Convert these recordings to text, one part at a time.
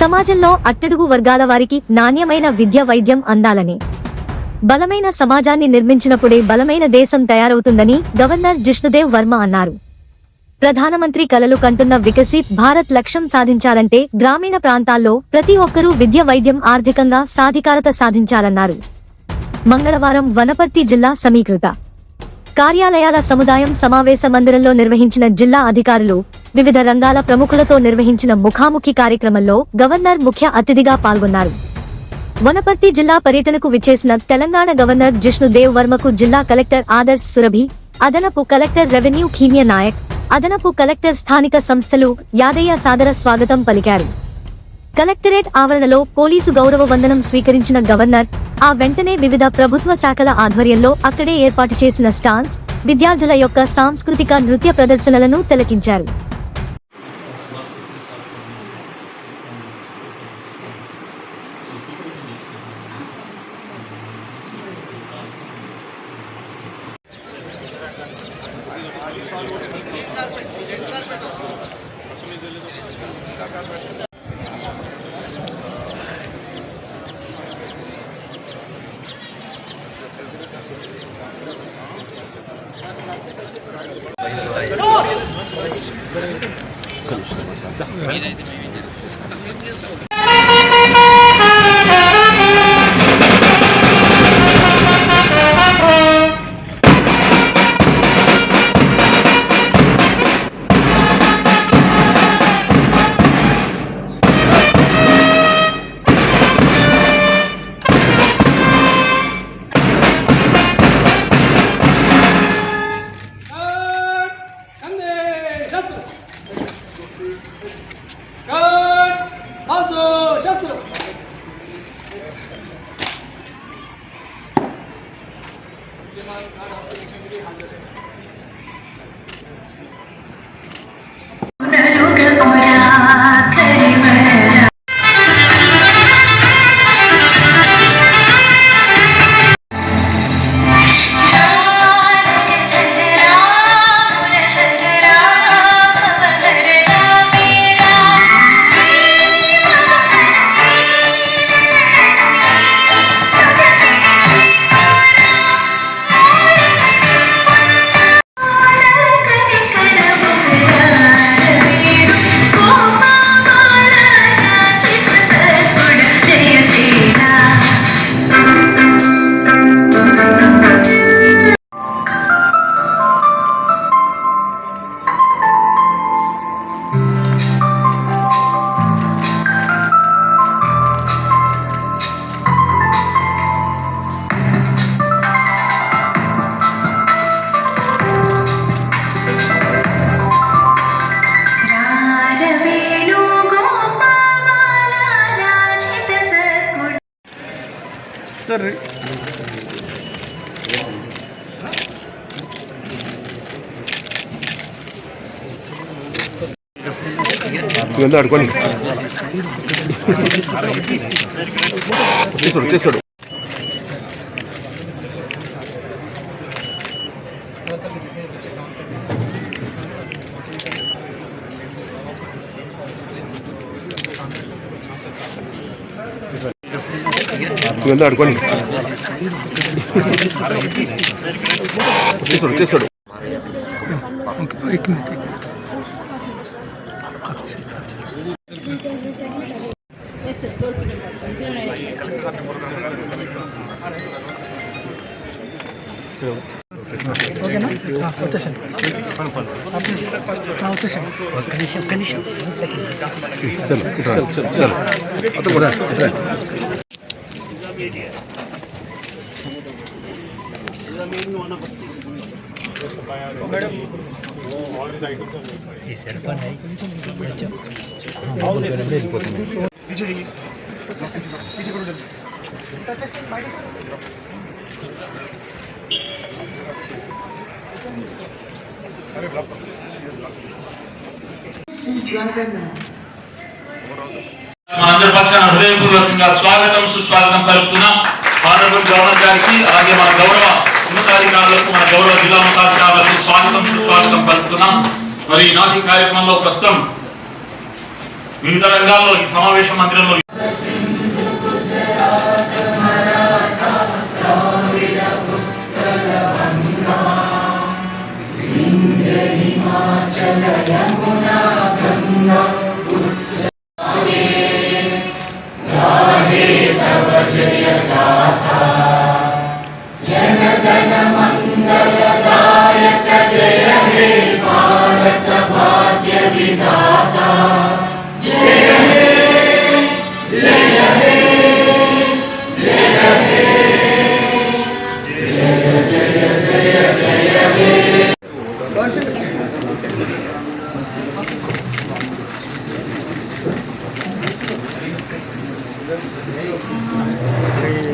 సమాజంలో అట్టడుగు వర్గాల వారికి నాణ్యమైన విద్య వైద్యం అందాలని, బలమైన సమాజాన్ని నిర్మించినప్పుడే బలమైన దేశం తయారవుతుందని గవర్నర్ జిష్ణుదేవ్ వర్మ అన్నారు. ప్రధానమంత్రి కలలు కంటున్న వికసిత్ భారత్ లక్ష్యం సాధించాలంటే గ్రామీణ ప్రాంతాల్లో ప్రతి ఒక్కరూ విద్య వైద్యం ఆర్థికంగా సాధికారత సాధించాలన్నారు. మంగళవారం వనపర్తి జిల్లా సమీకృత కార్యాలయాల సముదాయం సమావేశ మందిరంలో నిర్వహించిన జిల్లా అధికారులు, వివిధ రంగాల ప్రముఖులతో నిర్వహించిన ముఖాముఖి కార్యక్రమంలో గవర్నర్ ముఖ్య అతిథిగా పాల్గొన్నారు. వనపర్తి జిల్లా పర్యటనకు విచ్చేసిన తెలంగాణ గవర్నర్ జిష్ణుదేవ్ వర్మకు జిల్లా కలెక్టర్ ఆదర్శ్ సురభి, అదనపు కలెక్టర్ రెవెన్యూ ఖీమ్య నాయక్, అదనపు కలెక్టర్ స్థానిక సంస్థలు యాదయ్య సాదర స్వాగతం పలికారు. కలెక్టరేట్ ఆవరణలో పోలీసు గౌరవ వందనం స్వీకరించిన గవర్నర్ ఆ వెంటనే వివిధ ప్రభుత్వ శాఖల ఆధ్వర్యంలో అక్కడే ఏర్పాటు చేసిన స్టాల్స్, విద్యార్థుల యొక్క సాంస్కృతిక నృత్య ప్రదర్శనలను తిలకించారు. సరే ఆడుకోండి వచ్చేసాడు ఆడుకోండి వచ్చేసాడు ఓకేనా వచ్చేసండి వచ్చేసండి ఒక్క నిమిషం మనందరి పక్షాన హృదయపూర్వకంగా స్వాగతం సుస్వాగతం పలుకుతున్నాం. ఆనరబుల్ గవర్నర్ గారికి అలాగే మన గౌరవ ఉన్నతాధికారులకు, మన గౌరవ జిల్లా ఉన్నతాధికారులకు స్వాగతం సుస్వాగతం పలుకుతున్నాం. మరి ఈనాటి కార్యక్రమంలో ప్రస్తుతం వివిధ రంగాల్లో ఈ సమావేశ మందిరంలో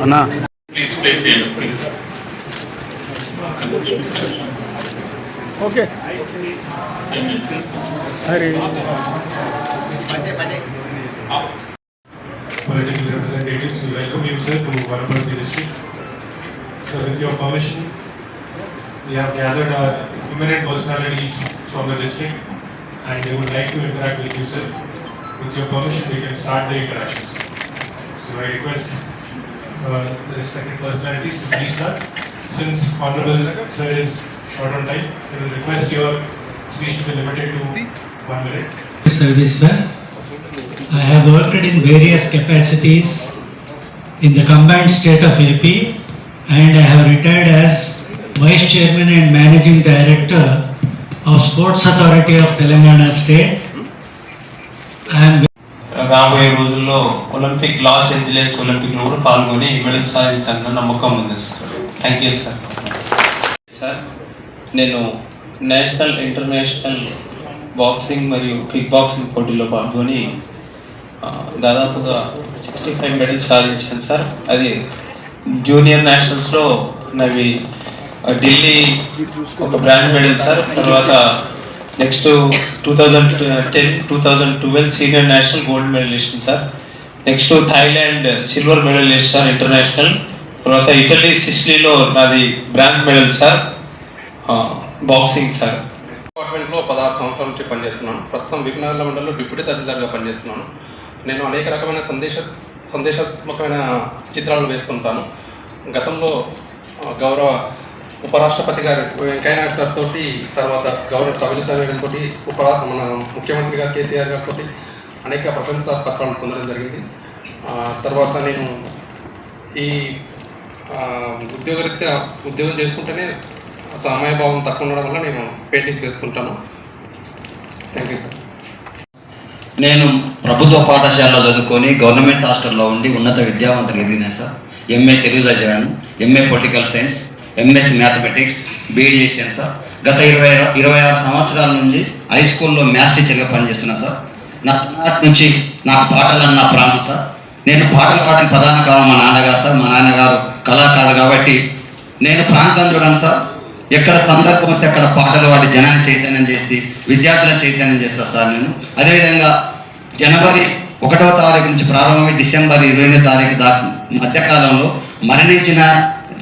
అన్నా ప్లీజ్ ప్లే చేయండి please. Okay Hari Political representatives, we welcome you, sir, to Vanapara district. So, with your permission, we have gathered our eminent personalities from the district, and they would like to interact with you, sir. With your permission, we can start the interactions. So, I request the respected personalities to please start. Since Honorable Sir is short on time, I will request your speech to be limited to 1 minute. Service, sir. I have worked in various capacities in the combined state of AP, and I have retired as Vice Chairman and Managing Director of Sports Authority of Telangana State. I am రాబోయే రోజుల్లో Olympic loss Angeles ఒలింపిక్లో కూడా పాల్గొని medal సాధించాలన్న నమ్మకం ఉంది sir. Thank you sir. Sir, నేను national international boxing మరియు kick boxing పోటీలో పాల్గొని దాదాపుగా 65 మెడల్స్ సాధించాను సార్. అది జూనియర్ నేషనల్స్లో నావి ఢిల్లీ ఒక బ్రాంజ్ మెడల్ సార్. తర్వాత next 2010, 2012 senior national gold medallist sir. Next Thailand silver medallist sir international. తర్వాత ఇటలీ సిసిలీలో నాది bronze medal sir boxing sir. డిపార్ట్మెంట్లో 16 సంవత్సరాల నుంచి పనిచేస్తున్నాను. ప్రస్తుతం విఘ్నగర్ల మండలంలో డిప్యూటీ తహసీల్దార్గా పనిచేస్తున్నాను. నేను అనేక రకమైన సందేశాత్మకమైన చిత్రాలను వేస్తుంటాను. గతంలో గౌరవ ఉపరాష్ట్రపతి గారు వెంకయ్య నాయుడు సార్ తోటి, తర్వాత గౌరవ తమిళిసై మేడం తోటి, మన ముఖ్యమంత్రి గారు కేసీఆర్ గారితో అనేక ప్రశంసా పత్రాలను పొందడం జరిగింది. తర్వాత నేను ఈ ఉద్యోగరీత్యా ఉద్యోగం చేసుకుంటేనే సమయభావం తక్కువ ఉండడం వల్ల నేను పెయింటింగ్ చేస్తుంటాను. Thank you sir. నేను ప్రభుత్వ పాఠశాలలో చదువుకొని గవర్నమెంట్ హాస్టల్లో ఉండి ఉన్నత విద్యావంతులు ఎదిగినాను సార్. ఎంఏ తెలుగులో చదివాను, MA political science, MSc mathematics, BEd చేశాను సార్. గత 26 సంవత్సరాల నుంచి హై స్కూల్లో మ్యాథ్స్ టీచర్గా పనిచేస్తున్నాను సార్. నా చిన్ననాటి నుంచి నాకు పాటలన్న ప్రాణం సార్. నేను పాటలు పాడిన ప్రధాన కారణం మా నాన్నగారు సార్. మా నాన్నగారు కళాకారుడు కాబట్టి నేను ప్రాంతం చూడండి సార్, ఎక్కడ సందర్భం వస్తే అక్కడ పాటలు పాడి జనాన్ని చైతన్యం చేసి విద్యార్థులను చైతన్యం చేస్తాను సార్. నేను అదేవిధంగా జనవరి 1వ తారీఖు నుంచి ప్రారంభమై డిసెంబర్ 20వ తారీఖు దాకా మధ్యకాలంలో మరణించిన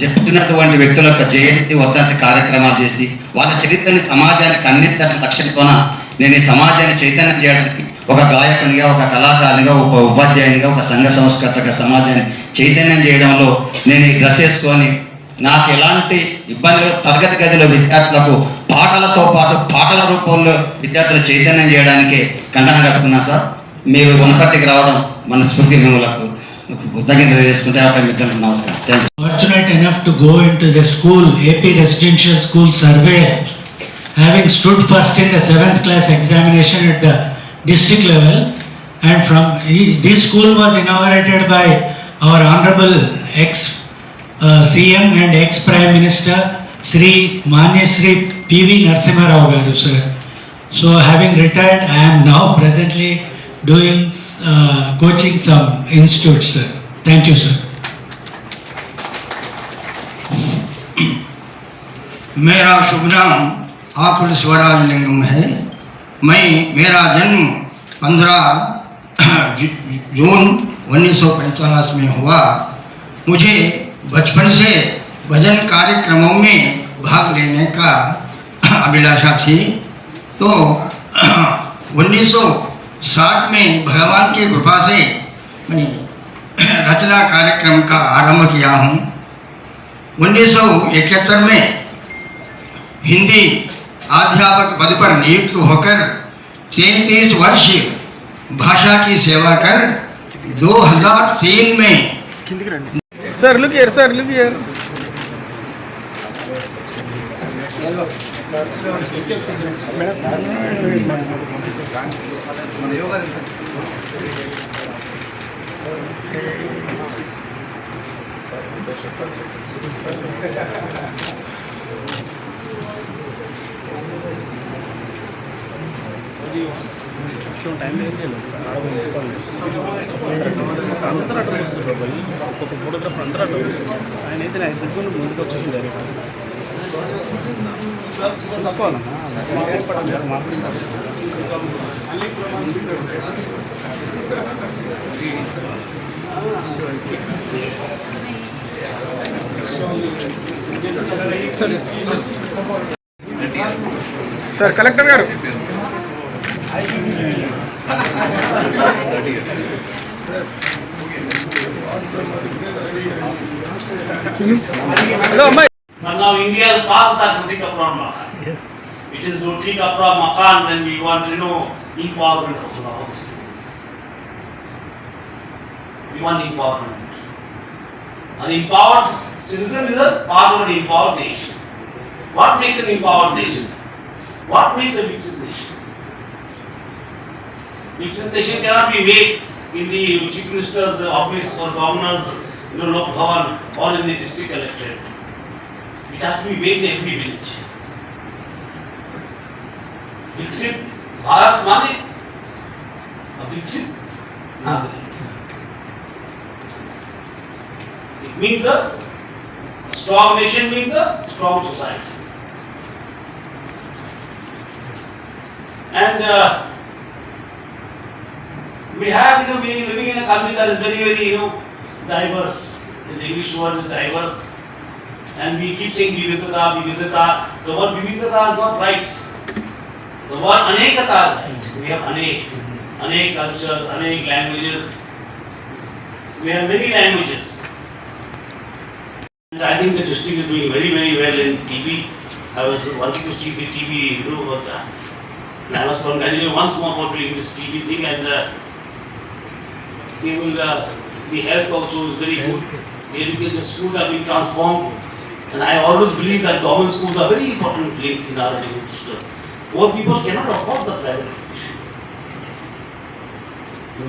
చెప్తున్నటువంటి వ్యక్తుల యొక్క జయంతి వర్ధంతి కార్యక్రమాలు చేసి వాళ్ళ చరిత్రని సమాజానికి అందించాలని లక్ష్యంతోన నేను ఈ సమాజాన్ని చైతన్యం చేయడానికి ఒక గాయకునిగా, ఒక కళాకారునిగా, ఒక ఉపాధ్యాయునిగా, ఒక సంఘ సంస్కర్తగా సమాజాన్ని చైతన్యం చేయడంలో నేను ఈ డ్రెస్ వేసుకొని నాకు ఎలాంటి ఇబ్బందులు తరగతి గదిలో విద్యార్థులకు పాటలతో పాటు పాటల రూపంలో విద్యార్థులు చైతన్యం చేయడానికి కంకణం కట్టుకున్నా సార్. మీరు వనపర్తికి రావడం మన స్ఫూర్తి మేములకు కృతజ్ఞతలు చేసుకుంటే మిత్రులకు నమస్కారం. fortunate enough to go into the school, AP Residential School Survey, having stood first in the 7th class examination at the district level, and from this school was inaugurated by our Honorable ex-CM and ex-Prime Minister Sri Manya Sri P.V. Narasimha Rao garu sir. So having retired, I am now presently doing coaching some institutes sir. Thank you sir. मेरा शुभ नाम आकुल स्वराज लिंगम है। मेरा जन्म 15 जून 1945 में हुआ। मुझे बचपन से भजन कार्यक्रमों में भाग लेने का अभिलाषा थी। तो साथ में भगवान की कृपा से मैं रचना कार्यक्रम का आरंभ किया हूँ। 1971 में हिंदी अध्यापक पद पर नियुक्त होकर 33 वर्ष भाषा की सेवा कर 2003 में Sir, look here, sir, look here. క్यों टाइम लेके అందరూ అడ్రస్ ఇస్తారు బాబాయ్ ఒక్కొక్క ఫోటోగ్రాఫర్ అందరూ అడ్రస్ ఇస్తారు ఆయన అయితే నాకు పెట్టుకుని ముందుకు వచ్చేసి డైరెక్ట్ తీసుకోవాలన్నా సార్ కలెక్టర్ గారు Hello, Amma. But now India has passed that Roti Kapra Makan. Yes. It is Roti Kapra Makan when we want, empowerment of the house. We want empowerment. An empowered citizen is a part of an empowered nation. What makes an empowered nation? What makes a Viksit nation? Viksit nation cannot be made in the chief minister's office or governor's Lok Bhavan or in the district electorate. It has to be made in every village. Viksit Bharat mane a Viksit Nagarik. It means a strong nation means a strong society. And we have, we are living in a country that is very, very, diverse. The English word is diverse. And we keep saying Vividhata, Vividhata. The word Vividhata is not right. The word Anekata is right. We have Anek cultures, Anek languages. We have many languages. And I think the district is doing very, very well in TV. I was wanting to see the TV, and I was congratulated once more for doing this TV thing, and they will, the health also is very good. The schools are being transformed, and I always believe that government schools are very important link in our education system. Poor people cannot afford the private education.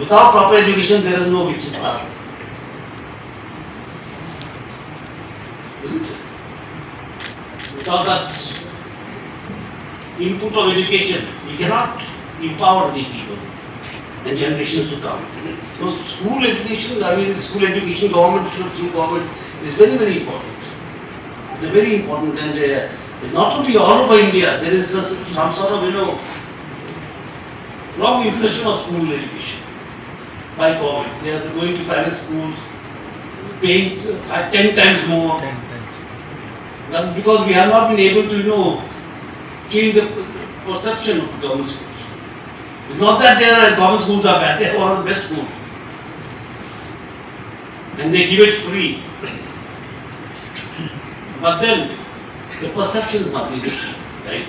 Without proper education, there is no Viksit Bharat. Isn't it? Without that input of education, we cannot empower the people and generations to come. So school education, school education, government through government is very, very important. It's a very important, and not only all over India, there is some sort of, wrong impression of school education by government. They are going to private schools, paying 10 times more. That's because we have not been able to, change the perception of government schools. It's not that their government schools are bad, they are one of the best schools. And they give it free. But then, the perception is not really right.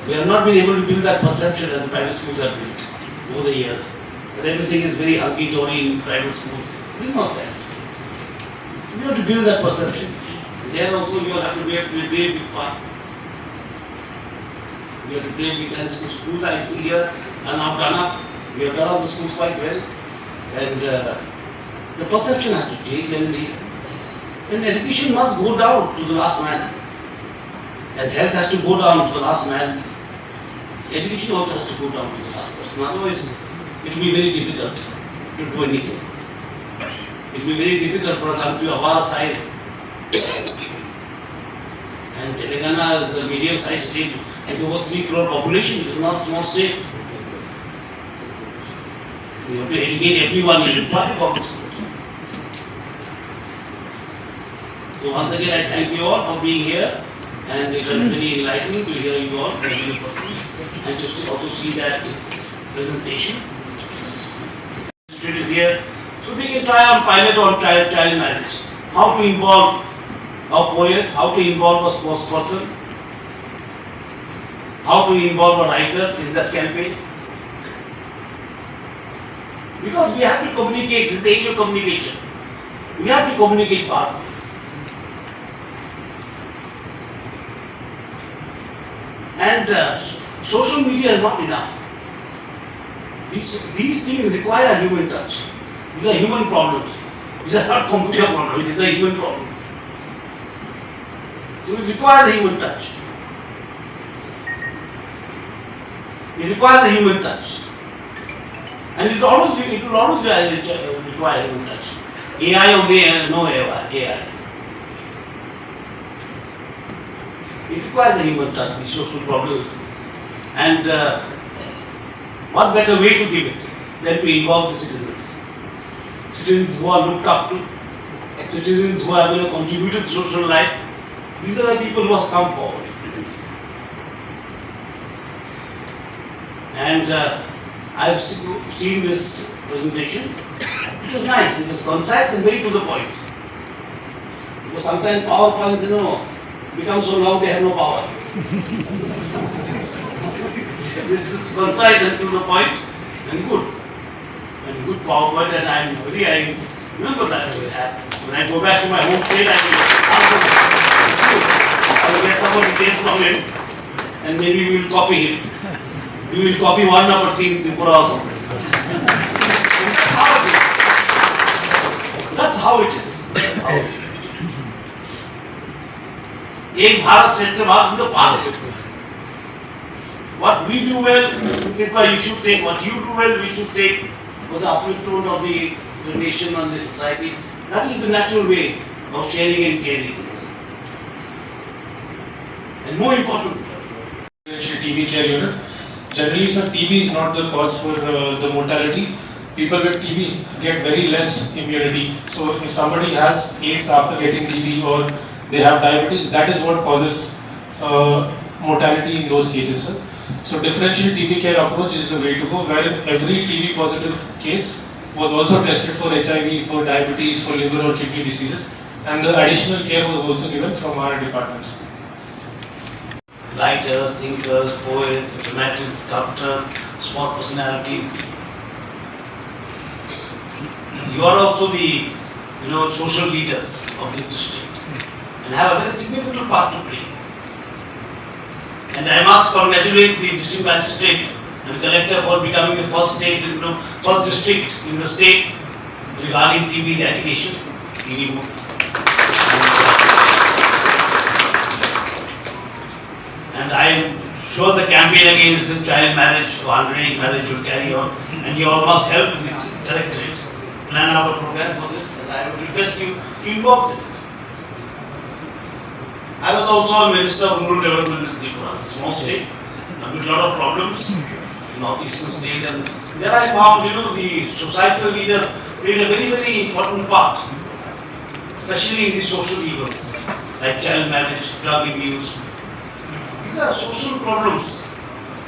We have not been able to build that perception as the private schools have built over the years. That everything is very hunky-dory in private schools. It's not that. We have to build that perception. There also you have to play a big part. We have to play big, and schools I see here are now done up. We have done up the schools quite well. And the perception has to change, and education must go down to the last man. As health has to go down to the last man, education also has to go down to the last person. Otherwise, it will be very difficult to do anything. It will be very difficult for a country of our size. And Telangana is a medium-sized state with over 3 crore population. It is not a small state. We have to educate everyone in public schools. So once again, I thank you all for being here, and it was very enlightening to hear you all, and to also see that presentation. It is here, so they can try on pilot on child marriage. How to involve a poet, how to involve a spokesperson, how to involve a writer in that campaign. Because we have to communicate, this is the age of communication. We have to communicate powerfully. And social media is not enough. These things require human touch. These are human problems. These are not computer problems, these are human problems. So it requires a human touch. It requires a human touch. And it will always require human touch. AI or no AI. It requires a human touch, these social problems. And what better way to give it than to involve the citizens? Citizens who are looked up to, citizens who have contributed to social life. These are the people who have come forward. And I've seen this presentation. It was nice, it was concise and very to the point. Because sometimes PowerPoints, become so long they have no power. This is concise and to the point and good. And good PowerPoint, and I remember that when I go back to my home state, I will get some of the details from him, and maybe we will copy him. We will copy one number thing in Tripura or something. That's how it is. Ek Bharat, Shreshtha Bharat is a part of it. What we do well, Tripura, you should take. What you do well, we should take for the upliftment of the nation and the society. That is the natural way of sharing and caring things. And more important, TB care unit. Generally, sir, TB is not the cause for the mortality. People with TB get very less immunity. So if somebody has AIDS after getting TB or they have diabetes, that is what causes mortality in those cases, sir. So differential TB care approach is the way to go, where every TB positive case was also tested for HIV, for diabetes, for liver or kidney diseases, and the additional care was also given from our departments. Writers, thinkers, poets, dramatists, sculptors, sports personalities. You are also the social leaders of the district and have a very significant part to play. And I must congratulate the district magistrate and collector for becoming the first district in the state regarding TB eradication, TB movement. And I am sure the campaign against the child marriage, underage marriage will carry on, and you all must help the directorate plan our program for this, and I would request you to involve it. I was also a Minister of Rural Development in Tripura, a small state, with a lot of problems in northeastern state, and there I found, the societal leader played a very, very important part, especially in the social evils, like child marriage, drug abuse. These are social problems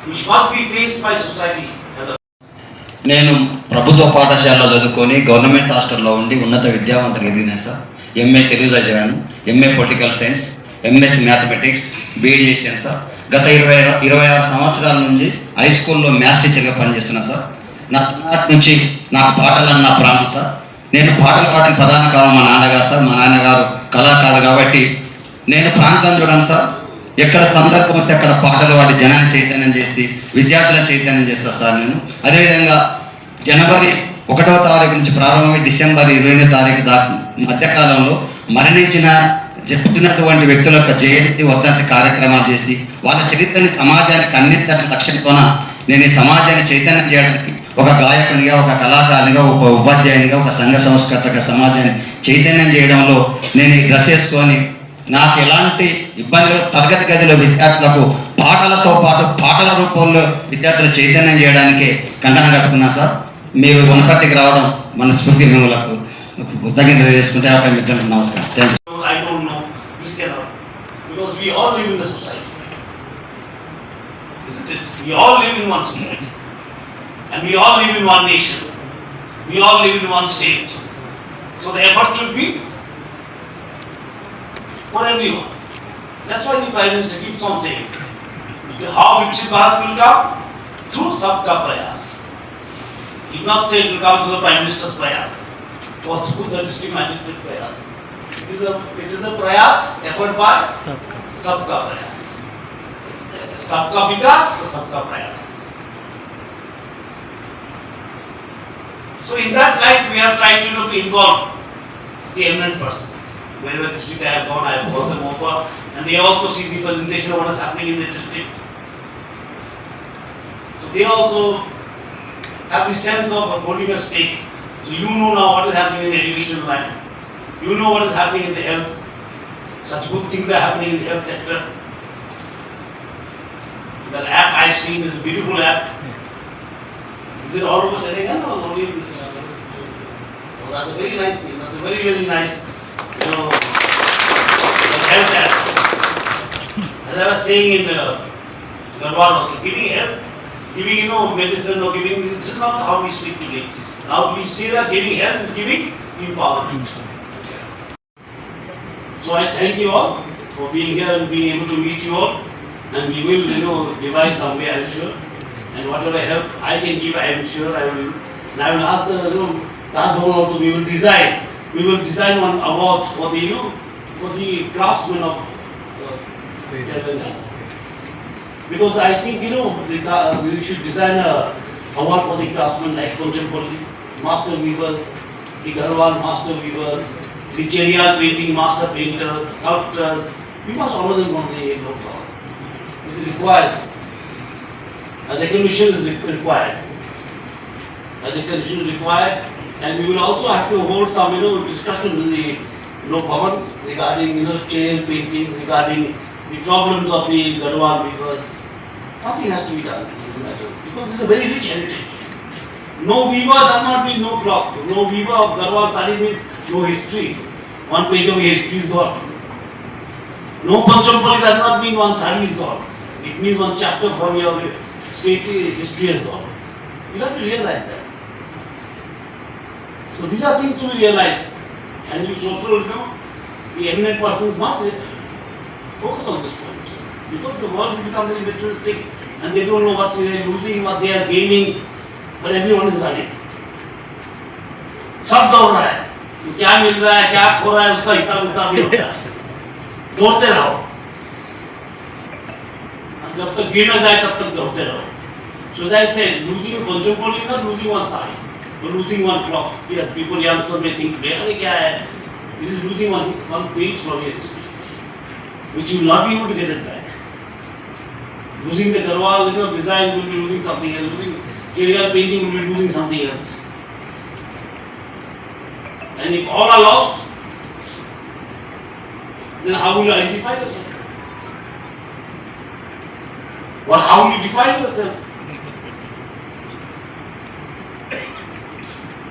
which must be faced by society as a నేను ప్రభుత్వ పాఠశాలలో చదువుకొని government హాస్టల్లో ఉండి ఉన్నత విద్యావంతులు ఎదిగినాను sir. MA Telugu చదివాను, MA political science, MSc mathematics, BEd చేశాను సార్. గత 26 సంవత్సరాల నుంచి హై స్కూల్లో మ్యాథ్స్ టీచర్గా పనిచేస్తున్నాను సార్. నా చిన్ననాటి నుంచి నాకు పాటలన్న ప్రాణం సార్. నేను పాటలు పాడిన ప్రధాన కారణం మా నాన్నగారు సార్. మా నాన్నగారు కళాకారుడు కాబట్టి నేను ప్రాంతం చూడాను సార్. ఎక్కడ సందర్భం వస్తే అక్కడ పాటలు పాడి జనాన్ని చైతన్యం చేసి విద్యార్థులను చైతన్యం చేస్తాను సార్ నేను. అదేవిధంగా జనవరి 1వ తారీఖు నుంచి ప్రారంభమై డిసెంబర్ 20వ తారీఖు దాకా మధ్యకాలంలో పుట్టినటువంటి వ్యక్తుల యొక్క జయంతి వర్ధంతి కార్యక్రమాలు చేసి వాళ్ళ చరిత్రని సమాజానికి అందించాలని లక్ష్యంతోన నేను ఈ సమాజాన్ని చైతన్యం చేయడానికి ఒక గాయకునిగా, ఒక కళాకారునిగా, ఒక ఉపాధ్యాయునిగా, ఒక సంఘ సంస్కర్తగా సమాజాన్ని చైతన్యం చేయడంలో నేను ఈ డ్రెస్ వేసుకొని నాకు ఎలాంటి ఇబ్బందులు తరగతి గదిలో విద్యార్థులకు పాటలతో పాటు పాటల రూపంలో విద్యార్థులు చైతన్యం చేయడానికి కంకణం కట్టుకున్నా సార్. మీరు వనపర్తికి రావడం మన స్ఫూర్తి మేములకు కృతజ్ఞతలు చేసుకుంటే ఒక మిత్రులకు నమస్కారం. Thank you. I don't know this cannot, because we all live in the society, isn't it? We all live in one society. And we all live in one nation. We all live in one state. So the effort should be for everyone. That's why the Prime Minister keeps on saying, how Viksit Bharat will come? Through Sabka Prayas. He did not say it will come through the Prime Minister's Prayas or through the District Magistrate Prayas. It is a Prayas, effort by Sabka Prayas. Sabka Vikas, Sabka Prayas. So in that light, we have tried to involve the eminent persons. Wherever district I have gone, I have called them over, and they also see the presentation of what is happening in the district. So they also have the sense of holding a stake. So you know now what is happening in the education line. You know what is happening in the health. Such good things are happening in the health sector. That app I have seen is a beautiful app. Is it all over Telangana or only in this country? Oh, that's a very nice thing. That's a very, very nice, health app. As I was saying in Garhwal, giving help, giving medicine or giving, this is not how we speak today. Now we say that giving help is giving empowerment. So I thank you all for being here and being able to meet you all. And we will, devise some way, I am sure. And whatever help I can give, I am sure I will. And I will ask the, Raj Bhavan also. We will design. We will design one award for the, for the craftsmen of Telangana. Because I think, we should design a award for the craftsmen like Contemporary, master weavers, the Garhwal master weavers, the Cheriyal painting master painters, sculptors. We must honor them from the age of power. It requires, a recognition is required. A recognition is required, and we will also have to hold some, discussion in the, Bhavan regarding, chain painting, regarding the problems of the Garhwal weavers. Something has to be done in this matter because it's a very rich heritage. No weaver does not mean no cloth. No weaver of Garhwal sari means no history. One page of history is gone. No Panchampali does not mean one sari is gone. It means one chapter from your state history is gone. You have to realize that. So these are things to be realized. And you also the eminent persons must focus on this point. Because the world will become very materialistic and they don't know what they are losing, what they are gaining, but everyone is running. सब दौड़ रहा है, तो क्या मिल रहा है, क्या खो रहा है, उसका हिसाब नहीं होता है। दौड़ते रहो। जब तक गिर न जाए तब तक दौड़ते रहो। So as I said, losing a contemporary is not losing one side, but losing one cloth. Yes, people youngsters may think today, अरे क्या है? This is losing one page from your history, which you will not be able to get it back. Losing the Garhwal, design will be losing something else. Losing Cheriyal painting will be losing something else. And if all are lost, then how will you identify yourself? How will you define yourself?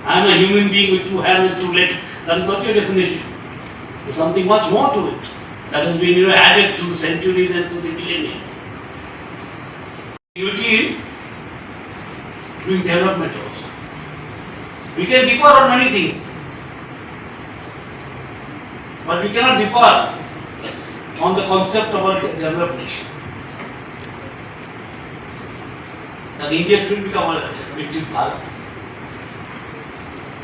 I am a human being with 2 hands and 2 legs. That is not your definition. There is something much more to it. That has been added through the centuries and through the millennia. Beauty in doing development also. We can differ on many things, but we cannot differ on the concept of a developed nation. That India should become a Viksit Bharat.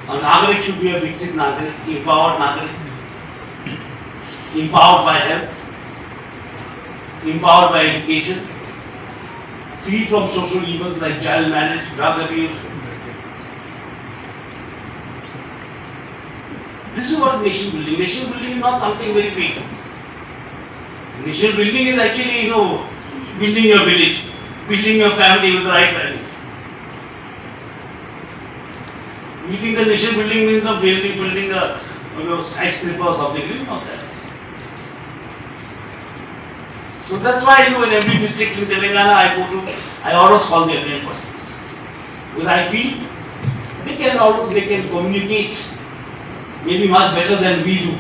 A Nagarik should be a Viksit Nagarik, empowered Nagarik, empowered by health, empowered by education, free from social evils like child marriage, drug abuse. This is what nation building. Nation building is not something very big. Nation building is actually, building your village, building your family with the right value. We think the nation building means building a skyscraper or something. It is not that. So that's why in every district in Telangana I always call the eminent persons. Because I feel they can communicate maybe much better than we do.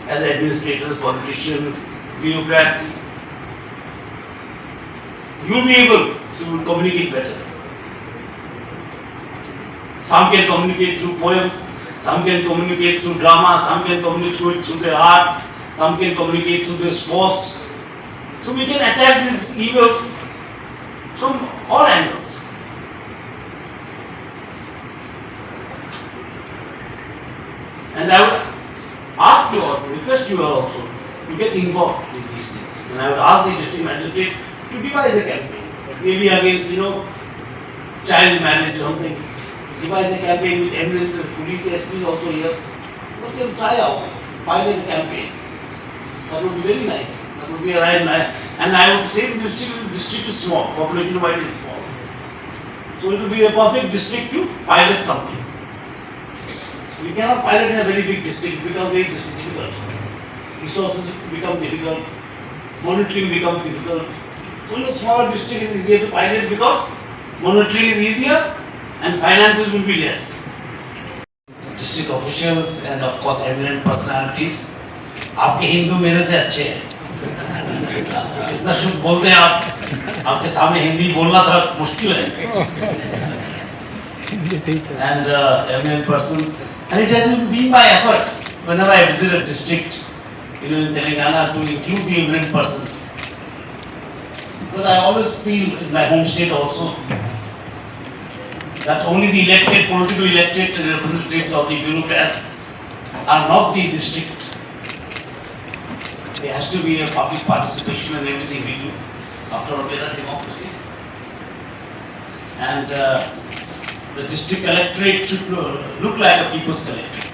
As administrators, politicians, bureaucrats. You will be able you will communicate better. Some can communicate through poems, some can communicate through drama, some can communicate through their art, some can communicate through their sports. So we can attack these evils from all angles. And I would ask you all, request you all also to get involved in these things. And I would ask the district magistrate to devise a campaign, maybe against, child marriage or something. Devise a campaign with eminent police SPs also here. But they will try out, file a campaign. That would be very nice. That would be a right nice. And I would say the district is small, population wise is small. So it will be a perfect district to pilot something. We cannot pilot in a very big district, it becomes very difficult. Resources become difficult, monitoring becomes difficult. So in a small district it is easier to pilot because monitoring is easier and finances will be less. District officials and of course eminent personalities, आपके हिंदू मेरे से अच्छे हैं। इतना शुद्ध बोलते हैं आप, आपके सामने हिंदी बोलना थोड़ा मुश्किल है। And eminent persons, and it has been my effort whenever I visit a district, in Telangana, to include the eminent persons. Because I always feel in my home state also that only the elected, politically elected representatives of the bureaucrats are not the district. There has to be a public participation in everything we do. After all, we are a democracy. And the district collectorate should look like a people's collectorate.